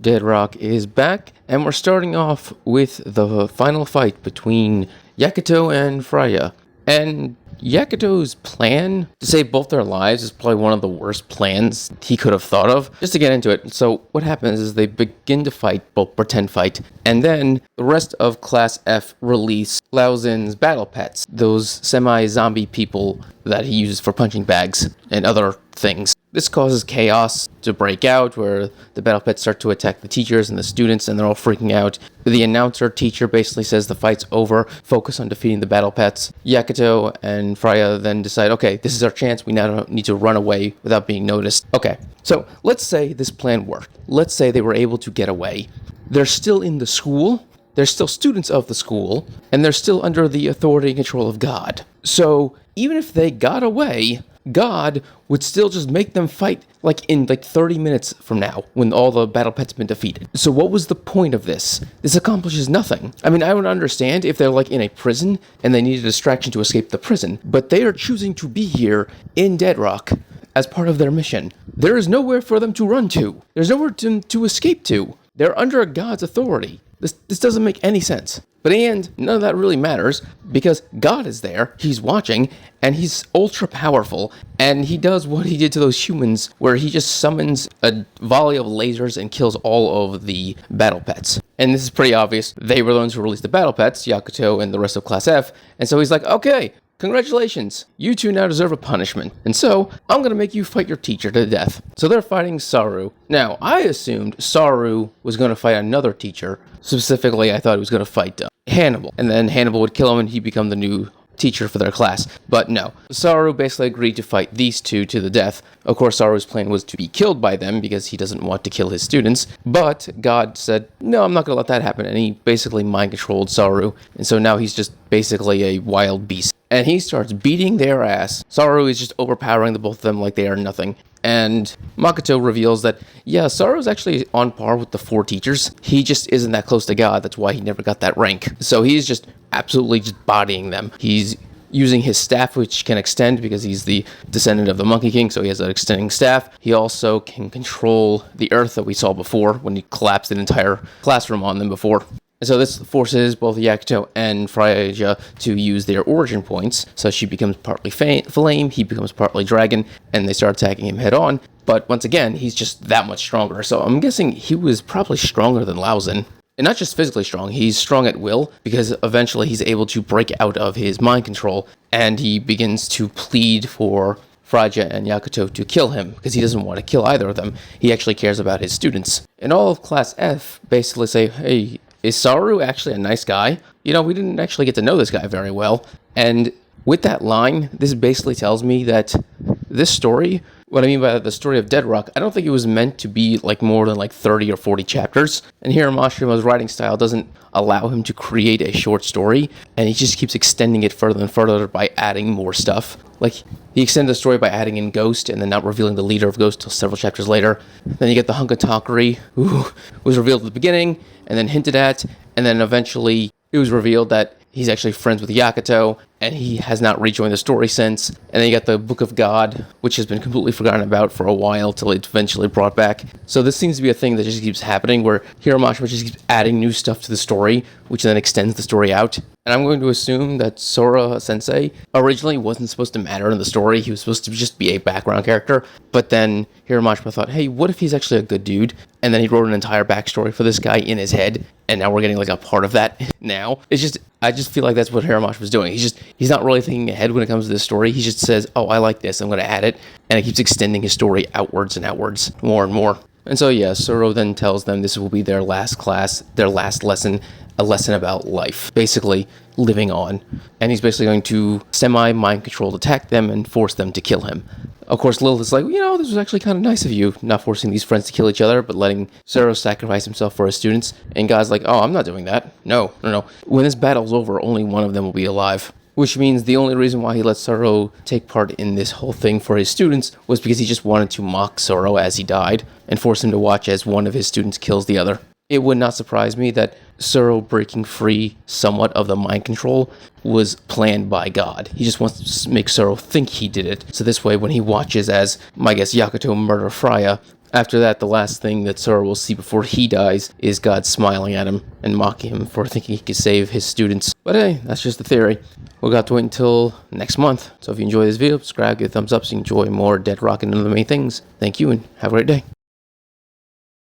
Deadrock is back, and we're starting off with the final fight between Yakuto and Freya. And Yakuto's plan to save both their lives is probably one of the worst plans he could have thought of. Just to get into it, so what happens is they begin to fight, both pretend fight, and then the rest of Class F release Lauzin's battle pets, those semi-zombie people that he uses for punching bags and other things. This causes chaos to break out, where the battle pets start to attack the teachers and the students, and they're all freaking out. The announcer teacher basically says the fight's over, focus on defeating the battle pets. Yakuto and Freya then decide, okay, this is our chance, we now need to run away without being noticed. Okay, so let's say this plan worked. Let's say they were able to get away. They're still in the school, they're still students of the school, and they're still under the authority and control of God. So even if they got away, God would still just make them fight in 30 minutes from now when all the battle pets have been defeated. So what was the point of this? This accomplishes nothing. I mean, I would understand if they're in a prison and they need a distraction to escape the prison, but they are choosing to be here in Deadrock as part of their mission. There is nowhere for them to run to. There's nowhere to escape to. They're under God's authority. This doesn't make any sense. But in the end, none of that really matters, because God is there, he's watching, and he's ultra powerful, and he does what he did to those humans, where he just summons a volley of lasers and kills all of the battle pets. And this is pretty obvious. They were the ones who released the battle pets, Yakuto and the rest of Class F, and so he's like, okay, congratulations, you two now deserve a punishment, and so I'm gonna make you fight your teacher to death. So they're fighting Saru. Now, I assumed Saru was gonna fight another teacher. Specifically, I thought he was gonna fight Hannibal, and then Hannibal would kill him and he'd become the new teacher for their class. But no, Saru basically agreed to fight these two to the death. Of course, Saru's plan was to be killed by them because he doesn't want to kill his students, but God said, no, I'm not gonna let that happen, and he basically mind-controlled Saru, and so now he's just basically a wild beast. And he starts beating their ass. Saru is just overpowering the both of them like they are nothing. And Makoto reveals that, yeah, Saru's actually on par with the 4 teachers. He just isn't that close to God. That's why he never got that rank. So he's just absolutely just bodying them. He's using his staff, which can extend because he's the descendant of the Monkey King, so he has an extending staff. He also can control the earth that we saw before when he collapsed an entire classroom on them before. And so this forces both Yakuto and Freya to use their origin points. So she becomes partly flame, he becomes partly dragon, and they start attacking him head on. But once again, he's just that much stronger. So I'm guessing he was probably stronger than Lauzin. And not just physically strong, he's strong at will, because eventually he's able to break out of his mind control, and he begins to plead for Freya and Yakuto to kill him, because he doesn't want to kill either of them. He actually cares about his students. And all of Class F basically say, hey, is Saru actually a nice guy? You know, we didn't actually get to know this guy very well. And with that line, this basically tells me that this story, what I mean by the story of Deadrock, I don't think it was meant to be more than 30 or 40 chapters. And here Mashima's writing style doesn't allow him to create a short story, and he just keeps extending it further and further by adding more stuff. He extended the story by adding in Ghost and then not revealing the leader of Ghost till several chapters later. Then you get the Hunkatakuri, who was revealed at the beginning and then hinted at, and then eventually it was revealed that he's actually friends with Yakuto, and he has not rejoined the story since. And then you got the Book of God, which has been completely forgotten about for a while till it's eventually brought back. So this seems to be a thing that just keeps happening, where Hiramashima just keeps adding new stuff to the story, which then extends the story out. And I'm going to assume that Sora Sensei originally wasn't supposed to matter in the story. He was supposed to just be a background character. But then Hiramashima thought, hey, what if he's actually a good dude? And then he wrote an entire backstory for this guy in his head, and now we're getting a part of that now. I just feel like that's what Hiramashima was doing. He's not really thinking ahead when it comes to this story. He just says, oh, I like this, I'm going to add it. And it keeps extending his story outwards and outwards, more and more. And so, yeah, Soro then tells them this will be their last class, their last lesson, a lesson about life, basically living on. And he's basically going to semi-mind-controlled attack them and force them to kill him. Of course, Lilith is like, this was actually kind of nice of you, not forcing these friends to kill each other, but letting Soro sacrifice himself for his students. And God's like, oh, I'm not doing that. No. When this battle's over, only one of them will be alive. Which means the only reason why he let Soro take part in this whole thing for his students was because he just wanted to mock Soro as he died and force him to watch as one of his students kills the other. It would not surprise me that Soro breaking free somewhat of the mind control was planned by God. He just wants to make Soro think he did it. So this way, when he watches as, I guess, Yakuto murder Freya, After that, the last thing that Sora will see before he dies is God smiling at him and mocking him for thinking he could save his students. But hey, that's just a theory. We'll have to wait until next month. So if you enjoy this video, subscribe, give a thumbs up so you enjoy more Deadrock and other main things. Thank you and have a great day.